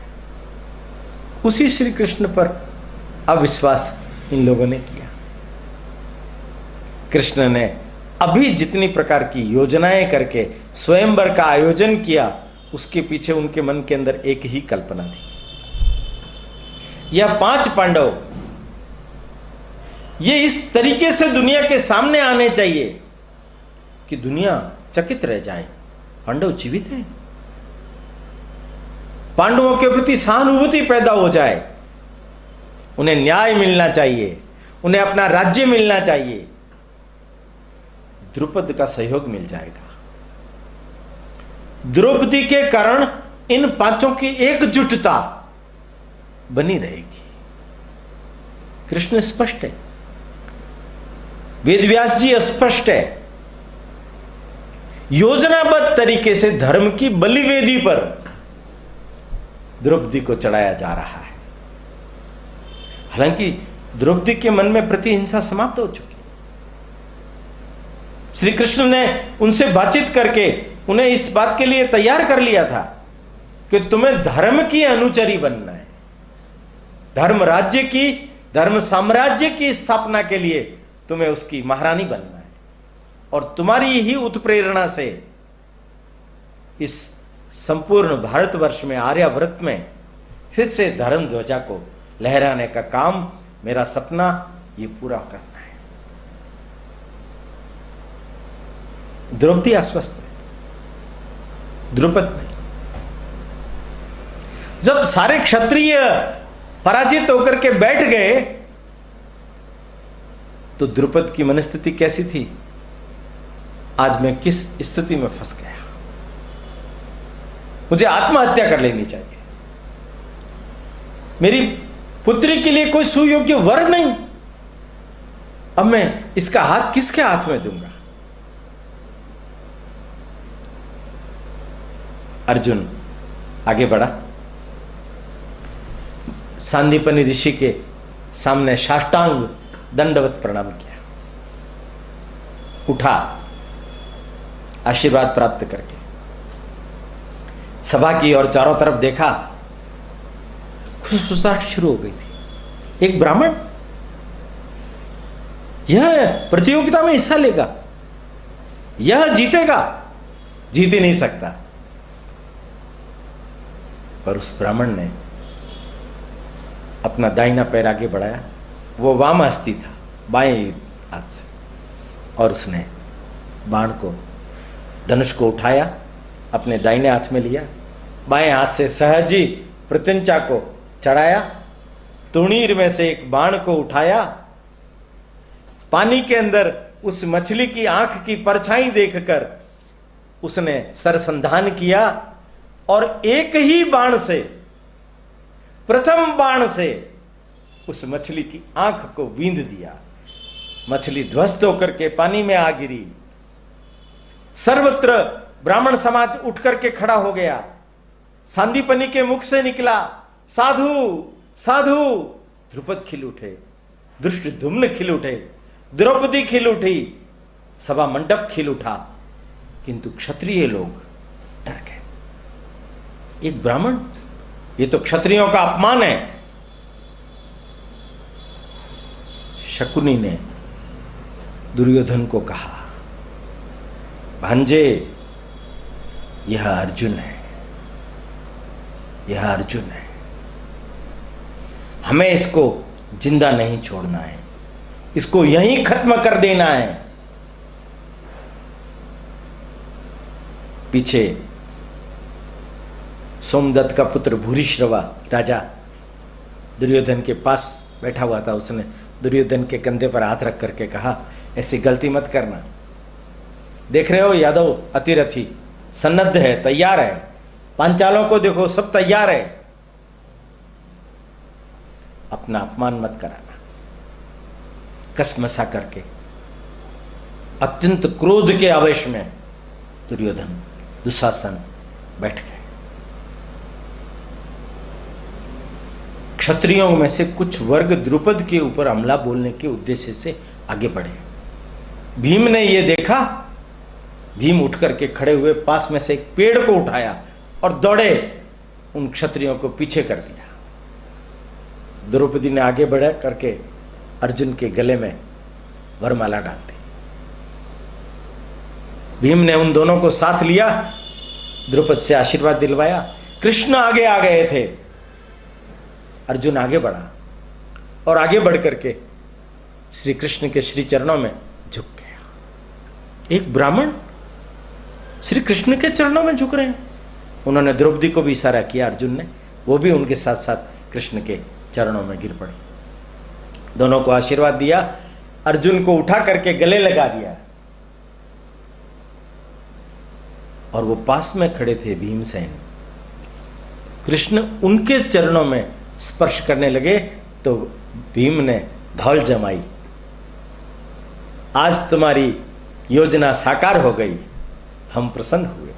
उसी श्री कृष्ण पर अविश्वास इन लोगों ने किया। कृष्ण ने अभी जितनी प्रकार की योजनाएं करके स्वयंवर का आयोजन किया, उसके पीछे उनके मन के अंदर एक ही कल्पना थी, यह 5 पांडव ये इस तरीके से दुनिया के सामने आने चाहिए कि दुनिया चकित रह जाए, पांडव जीवित हैं, पांडवों के प्रति सहानुभूति पैदा हो जाए, उन्हें न्याय मिलना चाहिए, उन्हें अपना राज्य मिलना चाहिए, द्रुपद का सहयोग मिल जाएगा। द्रौपदी के कारण इन 5 की एकजुटता बनी रहेगी। कृष्ण स्पष्ट है, वेदव्यास जी स्पष्ट है, योजनाबद्ध तरीके से धर्म की बलिवेदी पर द्रौपदी को चढ़ाया जा रहा है। हालांकि द्रौपदी के मन में प्रतिहिंसा समाप्त हो चुकी। श्री कृष्ण ने उनसे बातचीत करके उन्हें इस बात के लिए तैयार कर लिया था कि तुम्हें धर्म की अनुचरी बनना है, धर्म राज्य की, धर्म साम्राज्य की स्थापना के लिए तुम्हें उसकी महारानी बनना है। और तुम्हारी ही उत्प्रेरणा से इस संपूर्ण भारतवर्ष में, आर्यावर्त में फिर से धर्म ध्वजा को लहराने का काम, मेरा सपना ये पूरा करना है। द्रौपदी आश्वस्त है, द्रुपद नहीं। जब सारे क्षत्रिय पराजित होकर के बैठ गए तो द्रुपद की मनस्थिति कैसी थी? आज मैं किस स्थिति में फंस गया, मुझे आत्महत्या कर लेनी चाहिए, मेरी पुत्री के लिए कोई सुयोग्य वर नहीं, अब मैं इसका हाथ किसके हाथ में दूंगा? अर्जुन आगे बढ़ा, सांदीपनि ऋषि के सामने साष्टांग दंडवत प्रणाम किया, उठा आशीर्वाद प्राप्त करके सभा की और चारों तरफ देखा, खुशफुसाहट शुरू हो गई थी। एक ब्राह्मण यह प्रतियोगिता में हिस्सा लेगा, यह जीतेगा, जीत ही नहीं सकता। पर उस ब्राह्मण ने अपना दाहिना पैर आगे बढ़ाया, वो वाम हस्ती था, बाएं हाथ से, और उसने बाण को, धनुष को उठाया, अपने दाहिने हाथ में लिया, बाएं हाथ से सहज ही प्रत्यंचा को चढ़ाया, तुणीर में से एक बाण को उठाया, पानी के अंदर उस मछली की आंख की परछाई देखकर उसने सरसंधान किया और एक ही बाण से, प्रथम बाण से उस मछली की आंख को बींध दिया। मछली ध्वस्त होकर के पानी में आ गिरी। सर्वत्र ब्राह्मण समाज उठ करके खड़ा हो गया। सांदीपनि के मुख से निकला, साधु साधु। द्रुपद खिल उठे, धृष्टद्युम्न खिल उठे, द्रौपदी खिल उठी, सभा मंडप खिल उठा, किंतु क्षत्रिय लोग डर गए। एक ब्राह्मण, ये तो क्षत्रियों का अपमान है। शकुनी ने दुर्योधन को कहा, भांजे यह अर्जुन है, यह अर्जुन है, हमें इसको जिंदा नहीं छोड़ना है, इसको यहीं खत्म कर देना है। पीछे सोमदत्त का पुत्र भूरिश्रवा राजा दुर्योधन के पास बैठा हुआ था। उसने दुर्योधन के कंधे पर हाथ रख करके कहा, ऐसी गलती मत करना। देख रहे हो यादव अतिरथी सन्नद्ध है, तैयार है, पांचालों को देखो सब तैयार है, अपना अपमान मत कराना। कसमसा करके अत्यंत क्रोध के आवेश में दुर्योधन, दुशासन बैठ गए। क्षत्रियों में से कुछ वर्ग द्रुपद के ऊपर हमला बोलने के उद्देश्य से आगे बढ़े। भीम ने यह देखा, भीम उठ करके खड़े हुए पास में से एक पेड़ को उठाया और दौड़े, उन क्षत्रियों को पीछे कर दिया। द्रौपदी ने आगे बढ़ा करके अर्जुन के गले में वरमाला डाल दी। भीम ने उन दोनों को साथ लिया, द्रुपद से आशीर्वाद दिलवाया। कृष्ण आगे आ गए थे, अर्जुन आगे बढ़ा और आगे बढ़ करके श्री कृष्ण के श्री चरणों में झुक गया। एक ब्राह्मण श्री कृष्ण के चरणों में झुक रहे हैं। उन्होंने द्रौपदी को भी इशारा किया, अर्जुन ने, वो भी उनके साथ साथ कृष्ण के चरणों में गिर पड़े। दोनों को आशीर्वाद दिया, अर्जुन को उठा करके गले लगा दिया और वो पास में खड़े थे भीमसेन। कृष्ण उनके चरणों में स्पर्श करने लगे तो भीम ने धौल जमाई, आज तुम्हारी योजना साकार हो गई, हम प्रसन्न हुए।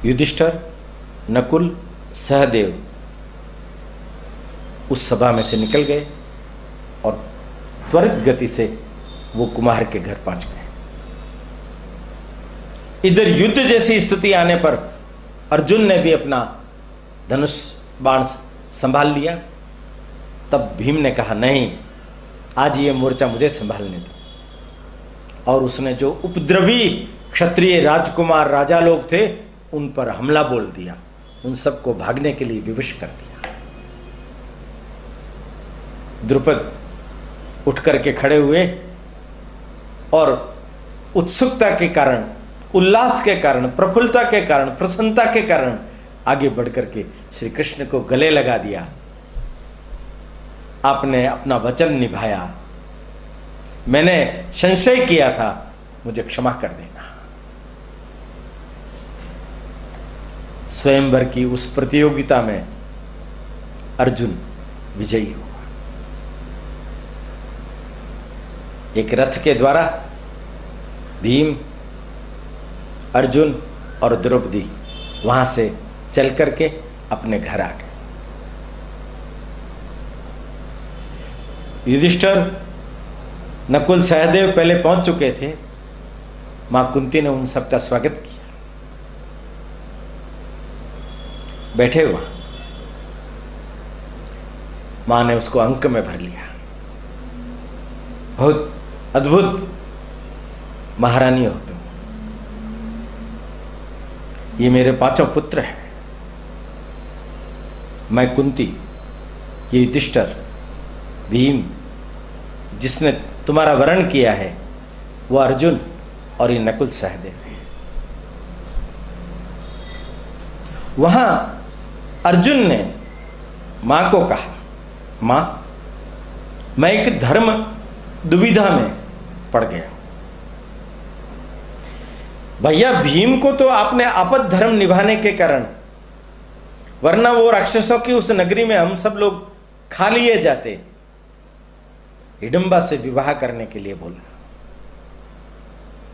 युधिष्ठिर, नकुल, सहदेव उस सभा में से निकल गए और त्वरित गति से वो कुम्हार के घर पहुंच गए। इधर युद्ध जैसी स्थिति आने पर अर्जुन ने भी अपना धनुष बाण संभाल लिया। तब भीम ने कहा, नहीं, आज ये मोर्चा मुझे संभालने दो। और उसने जो उपद्रवी क्षत्रिय राजकुमार राजा लोग थे उन पर हमला बोल दिया, उन सबको भागने के लिए विवश कर दिया। द्रुपद उठ करके खड़े हुए और उत्सुकता के कारण, उल्लास के कारण, प्रफुल्लता के कारण, प्रसन्नता के कारण आगे बढ़ करके श्री कृष्ण को गले लगा दिया। आपने अपना वचन निभाया, मैंने संशय किया था, मुझे क्षमा कर देना। स्वयंवर की उस प्रतियोगिता में अर्जुन विजयी हुआ। एक रथ के द्वारा भीम, अर्जुन और द्रौपदी वहां से चल करके अपने घर आ गए। युधिष्ठिर, नकुल, सहदेव पहले पहुंच चुके थे। मां कुंती ने उन सबका स्वागत किया। बैठे हुआ मां ने उसको अंक में भर लिया। बहुत अद्भुत महारानी हो तुम, ये मेरे 5 पुत्र हैं। मैं कुंती, ये युधिष्ठिर, भीम, जिसने तुम्हारा वरण किया है वो अर्जुन, और ये नकुल सहदेव है। वहां अर्जुन ने मां को कहा, मां, मैं एक धर्म दुविधा में पड़ गया। भैया भीम को तो आपने आपद धर्म निभाने के कारण, वरना वो राक्षसों की उस नगरी में हम सब लोग खा लिए जाते, हिडंबा से विवाह करने के लिए बोला।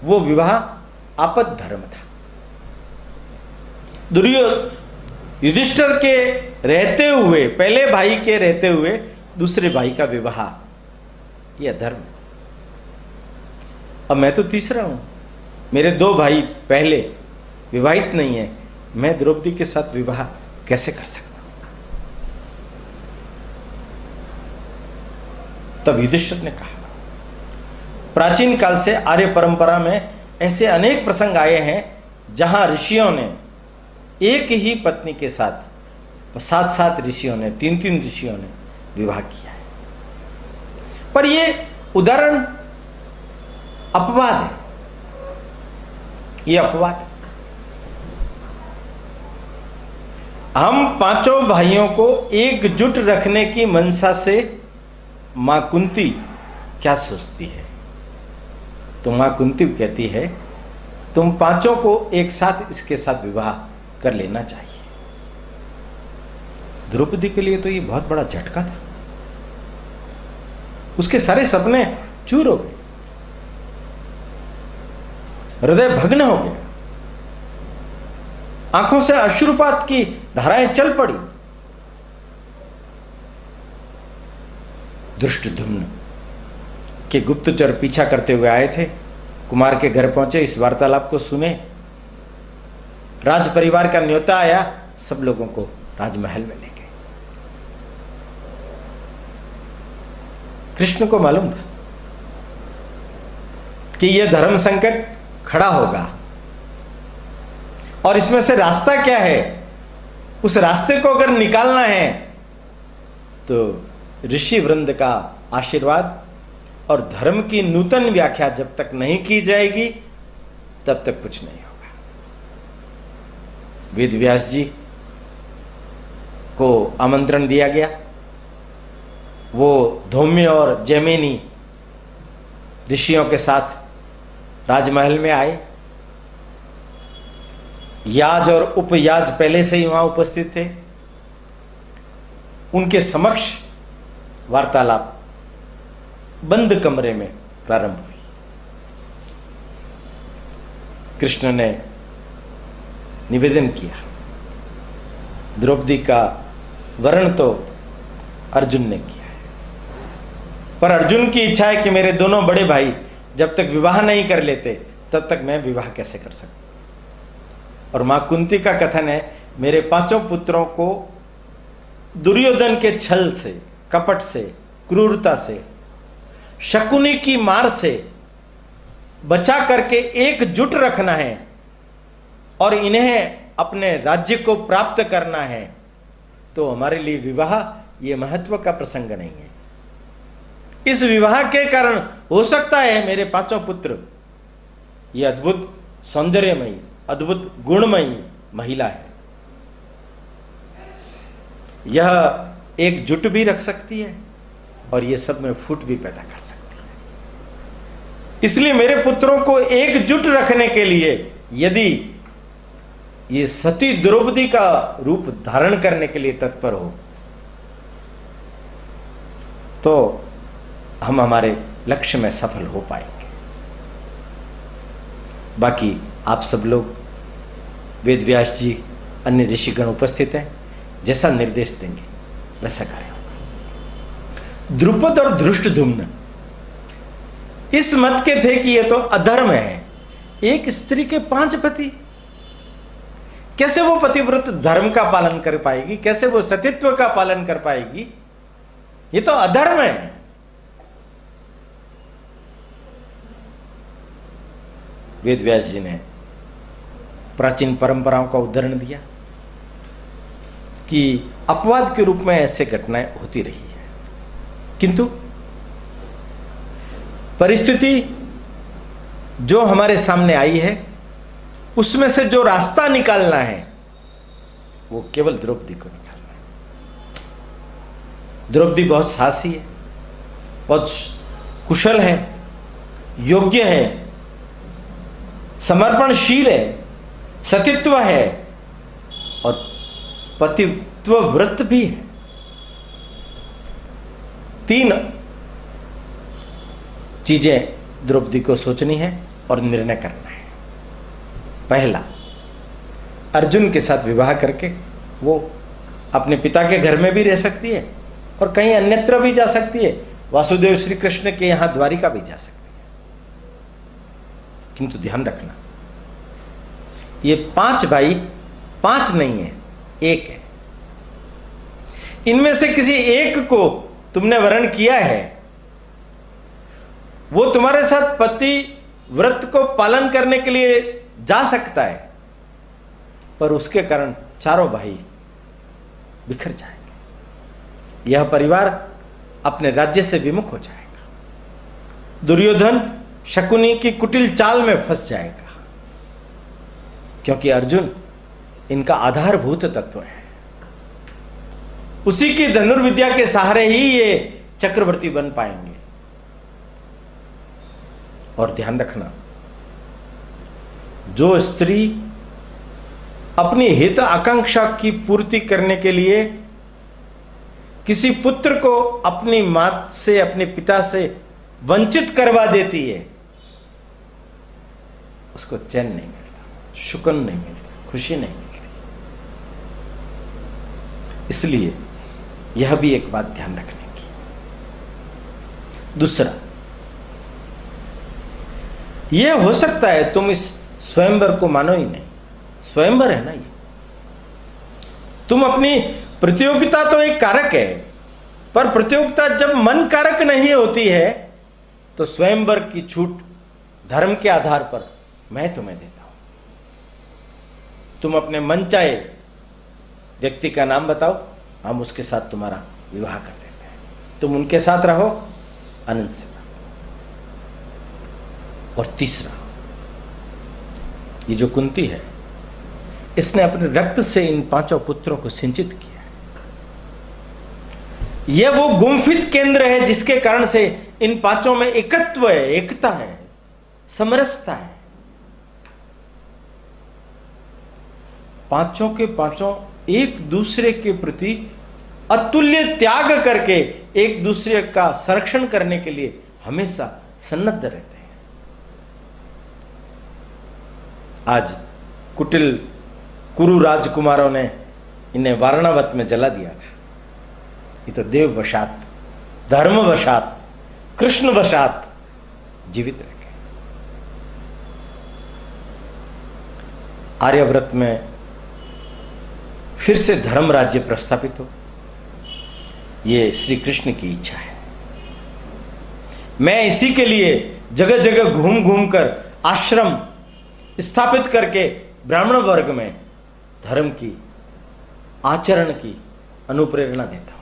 वो विवाह आपद धर्म था। युधिष्ठिर के रहते हुए, पहले भाई के रहते हुए दूसरे भाई का विवाह, यह धर्म। अब मैं तो तीसरा हूं, मेरे 2 भाई पहले विवाहित नहीं है, मैं द्रौपदी के साथ विवाह कैसे कर सकता हूं? तब युधिष्ठिर ने कहा, प्राचीन काल से आर्य परंपरा में ऐसे अनेक प्रसंग आए हैं जहां ऋषियों ने एक ही पत्नी के साथ 7 ऋषियों ने, 3 ऋषियों ने विवाह किया है। पर यह उदाहरण अपवाद है, यह अपवाद है। हम 5 भाइयों को एकजुट रखने की मनसा से मां कुंती क्या सोचती है? तो मां कुंती कहती है, तुम 5 को एक साथ इसके साथ विवाह कर लेना चाहिए। द्रौपदी के लिए तो ये बहुत बड़ा झटका था। उसके सारे सपने चूर हो गए, हृदय भग्न हो गया, आंखों से अश्रुपात की धाराएं चल पड़ी। धृष्टद्युम्न के गुप्तचर पीछा करते हुए आए थे, कुमार के घर पहुंचे, इस वार्तालाप को सुने। राज परिवार का न्योता आया, सब लोगों को राजमहल में ले गए। कृष्ण को मालूम था कि यह धर्म संकट खड़ा होगा और इसमें से रास्ता क्या है। उस रास्ते को अगर निकालना है तो ऋषि वृंद का आशीर्वाद और धर्म की नूतन व्याख्या जब तक नहीं की जाएगी तब तक कुछ नहीं होगा। वेद व्यास जी को आमंत्रण दिया गया, वो धौम्य और जैमिनी ऋषियों के साथ राजमहल में आए। याज और उपयाज पहले से ही वहां उपस्थित थे। उनके समक्ष वार्तालाप बंद कमरे में प्रारंभ हुई। कृष्ण ने निवेदन किया, द्रौपदी का वरण तो अर्जुन ने किया है। पर अर्जुन की इच्छा है कि मेरे दोनों बड़े भाई जब तक विवाह नहीं कर लेते तब तक मैं विवाह कैसे कर सकता। और मां कुंती का कथन है, मेरे पांचों पुत्रों को दुर्योधन के छल से, कपट से, क्रूरता से, शकुनी की मार से बचा करके एकजुट रखना है और इन्हें अपने राज्य को प्राप्त करना है। तो हमारे लिए विवाह ये महत्व का प्रसंग नहीं है। इस विवाह के कारण हो सकता है मेरे पांचों पुत्र ये अद्भुत सौंदर्यमयी, अद्भुत गुणमयी महिला है, यह एकजुट भी रख सकती है और ये सब में फूट भी पैदा कर सकती है। इसलिए मेरे पुत्रों को एकजुट रखने के लिए यदि ये सती द्रौपदी का रूप धारण करने के लिए तत्पर हो तो हम हमारे लक्ष्य में सफल हो पाएंगे। बाकी आप सब लोग, वेद व्यास जी, अन्य ऋषिगण उपस्थित हैं, जैसा निर्देश देंगे वैसा कार्य होगा। द्रुपद और धृष्टद्युम्न इस मत के थे कि यह तो अधर्म है, एक स्त्री के 5 पति, कैसे वो पतिव्रत धर्म का पालन कर पाएगी, कैसे वो सतीत्व का पालन कर पाएगी, ये तो अधर्म है। वेद व्यास जी ने प्राचीन परंपराओं का उदाहरण दिया कि अपवाद के रूप में ऐसे घटनाएं होती रही है, किंतु परिस्थिति जो हमारे सामने आई है उसमें से जो रास्ता निकालना है वो केवल द्रौपदी को निकालना है। द्रौपदी बहुत साहसी है, बहुत कुशल है, योग्य है, समर्पणशील है, सतीत्व है और पतित्व व्रत भी है। 3 चीजें द्रौपदी को सोचनी है और निर्णय करना है। पहला, अर्जुन के साथ विवाह करके वो अपने पिता के घर में भी रह सकती है और कहीं अन्यत्र भी जा सकती है, वासुदेव श्री कृष्ण के यहां द्वारिका भी जा सकती है। किंतु ध्यान रखना, ये 5 भाई 5 नहीं है, 1 है। इनमें से किसी एक को तुमने वरण किया है, वो तुम्हारे साथ पति व्रत को पालन करने के लिए जा सकता है, पर उसके कारण चारों भाई बिखर जाएंगे, यह परिवार अपने राज्य से विमुख हो जाएगा। दुर्योधन शकुनी की कुटिल चाल में फंस जाएगा, क्योंकि अर्जुन इनका आधारभूत तत्व है। उसी की धनुर्विद्या के सहारे ही ये चक्रवर्ती बन पाएंगे। और ध्यान रखना, जो स्त्री अपनी हित आकांक्षा की पूर्ति करने के लिए किसी पुत्र को अपनी मां से, अपने पिता से वंचित करवा देती है, उसको चैन नहीं मिलता, सुकून नहीं मिलता, खुशी नहीं मिलती। इसलिए यह भी एक बात ध्यान रखने की। दूसरा, यह हो सकता है तुम इस स्वयंवर को मानो ही नहीं, स्वयंवर है ना ये। तुम अपनी प्रतियोगिता तो एक कारक है, पर प्रतियोगिता जब मन कारक नहीं होती है तो स्वयंवर की छूट धर्म के आधार पर मैं तुम्हें देता हूं। तुम अपने मनचाहे व्यक्ति का नाम बताओ, हम उसके साथ तुम्हारा विवाह कर देते हैं, तुम उनके साथ रहो, आनंद से रहो। और तीसरा, ये जो कुंती है, इसने अपने रक्त से इन 5 पुत्रों को सिंचित किया है। यह वो गुम्फित केंद्र है जिसके कारण से इन 5 में एकत्व है, एकता है, समरसता है। 5 के 5 एक दूसरे के प्रति अतुल्य त्याग करके एक दूसरे का संरक्षण करने के लिए हमेशा सन्नद्ध रहते हैं। आज कुटिल कुरु राजकुमारों ने इन्हें वारणावत में जला दिया था। ये तो देववशात, धर्मवशात, कृष्णवशात जीवित रखे। आर्यव्रत में फिर से धर्म राज्य प्रस्थापित हो, ये श्री कृष्ण की इच्छा है। मैं इसी के लिए जगह जगह घूम घूम कर आश्रम स्थापित करके ब्राह्मण वर्ग में धर्म की आचरण की अनुप्रेरणा देता हूं।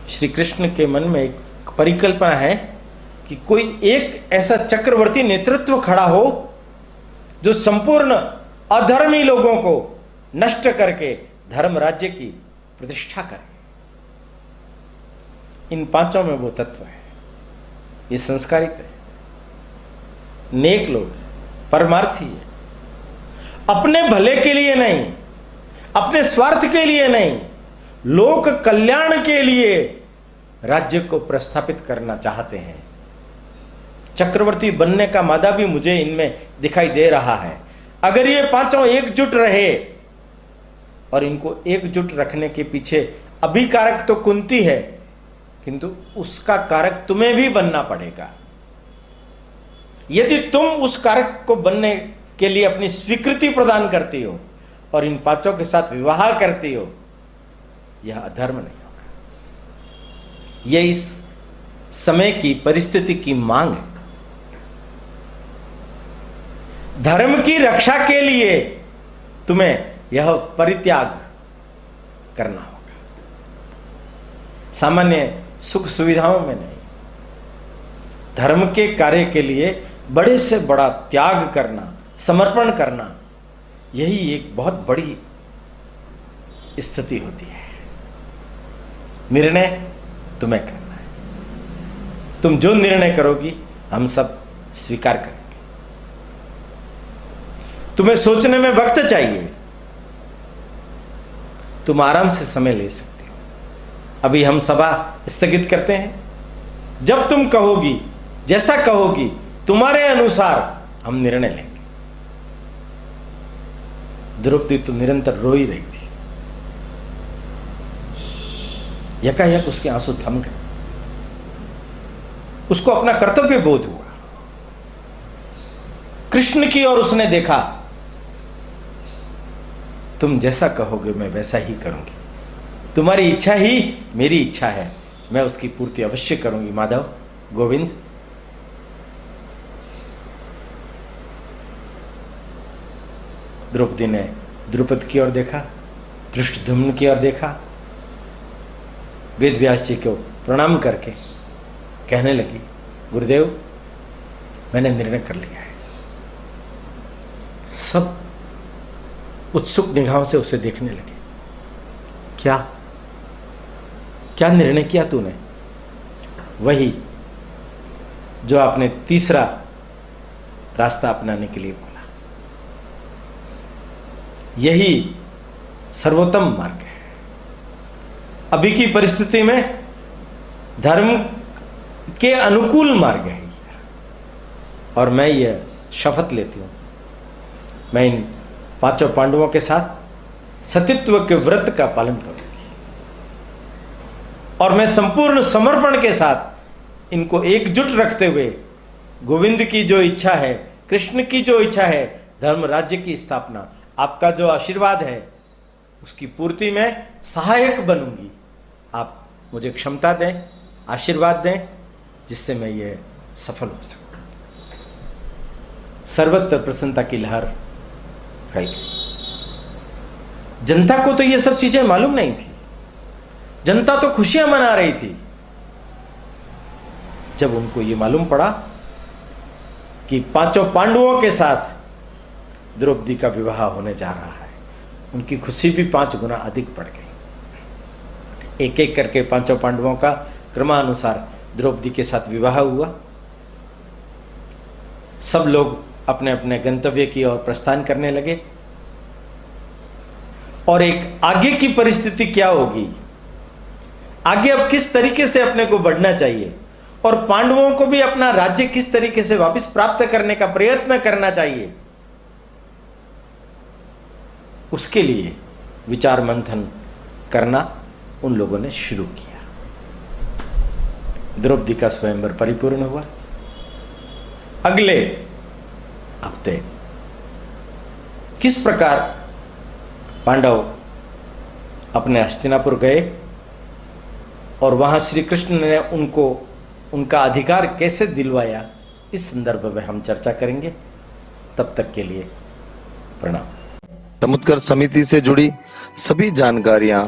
श्री कृष्ण के मन में एक परिकल्पना है कि कोई एक ऐसा चक्रवर्ती नेतृत्व खड़ा हो जो संपूर्ण अधर्मी लोगों को नष्ट करके धर्म राज्य की प्रतिष्ठा करे। इन पांचों में वो तत्व है। ये संस्कारित है, नेक लोग, परमार्थी है, अपने भले के लिए नहीं, अपने स्वार्थ के लिए नहीं, लोक कल्याण के लिए राज्य को प्रस्थापित करना चाहते हैं। चक्रवर्ती बनने का मादा भी मुझे इनमें दिखाई दे रहा है। अगर ये पांचों एकजुट रहे, और इनको एकजुट रखने के पीछे अभी कारक तो कुंती है, किंतु उसका कारक तुम्हें भी बनना पड़ेगा। यदि तुम उस कारक को बनने के लिए अपनी स्वीकृति प्रदान करती हो और इन पांचों के साथ विवाह करती हो, यह अधर्म नहीं होगा। यह इस समय की परिस्थिति की मांग है। धर्म की रक्षा के लिए तुम्हें यह परित्याग करना होगा, सामान्य सुख सुविधाओं में नहीं। धर्म के कार्य के लिए बड़े से बड़ा त्याग करना, समर्पण करना, यही एक बहुत बड़ी स्थिति होती है। निर्णय तुम्हें करना है। तुम जो निर्णय करोगी हम सब स्वीकार करेंगे। तुम्हें सोचने में वक्त चाहिए, तुम आराम से समय ले सकते हो। अभी हम सभा स्थगित करते हैं। जब तुम कहोगी, जैसा कहोगी, तुम्हारे अनुसार हम निर्णय लेंगे। द्रौपदी तो निरंतर रो ही रही थी। यकायक उसके आंसू थम गए। उसको अपना कर्तव्य बोध हुआ। कृष्ण की ओर उसने देखा, तुम जैसा कहोगे मैं वैसा ही करूंगी। तुम्हारी इच्छा ही मेरी इच्छा है, मैं उसकी पूर्ति अवश्य करूंगी। माधव, गोविंद, द्रौपदी ने द्रुपद की ओर देखा, धृष्टद्युम्न की ओर देखा, वेद व्यास जी को प्रणाम करके कहने लगी, गुरुदेव, मैंने निर्णय कर लिया है। सब उत्सुक निगाहों से उसे देखने लगे। क्या क्या निर्णय किया तूने? वही जो आपने तीसरा रास्ता अपनाने के लिए बोला। यही सर्वोत्तम मार्ग है। अभी की परिस्थिति में धर्म के अनुकूल मार्ग है। और मैं यह शपथ लेती हूं, मैं इन पांचों पांडवों के साथ सतीत्व के व्रत का पालन करूंगी और मैं संपूर्ण समर्पण के साथ इनको एकजुट रखते हुए गोविंद की जो इच्छा है, कृष्ण की जो इच्छा है, धर्म राज्य की स्थापना, आपका जो आशीर्वाद है, उसकी पूर्ति में सहायक बनूंगी। आप मुझे क्षमता दें, आशीर्वाद दें, जिससे मैं ये सफल हो सकूं। सर्वत्र प्रसन्नता की लहर फैल गई। जनता को तो ये सब चीजें मालूम नहीं थी। जनता तो खुशियां मना रही थी। जब उनको ये मालूम पड़ा कि पांचों पांडवों के साथ द्रौपदी का विवाह होने जा रहा है, उनकी खुशी भी 5 गुना अधिक बढ़ गई। एक एक करके पांचों पांडवों का क्रमानुसार द्रौपदी के साथ विवाह हुआ। सब लोग अपने अपने गंतव्य की ओर प्रस्थान करने लगे। और एक आगे की परिस्थिति क्या होगी, आगे अब किस तरीके से अपने को बढ़ना चाहिए, और पांडवों को भी अपना राज्य किस तरीके से वापस प्राप्त करने का प्रयत्न करना चाहिए, उसके लिए विचार मंथन करना उन लोगों ने शुरू किया। द्रौपदी का स्वयंवर परिपूर्ण हुआ। अगले हफ्ते किस प्रकार पांडव अपने हस्तिनापुर गए और वहां श्री कृष्ण ने उनको उनका अधिकार कैसे दिलवाया, इस संदर्भ में हम चर्चा करेंगे। तब तक के लिए प्रणाम। समुत्कर्ष समिति से जुड़ी सभी जानकारियां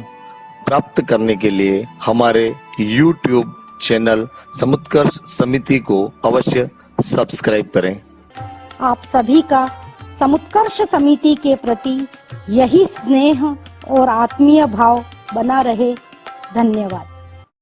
प्राप्त करने के लिए हमारे YouTube चैनल समुत्कर्ष समिति को अवश्य सब्सक्राइब करें। आप सभी का समुत्कर्ष समिति के प्रति यही स्नेह और आत्मीय भाव बना रहे। धन्यवाद।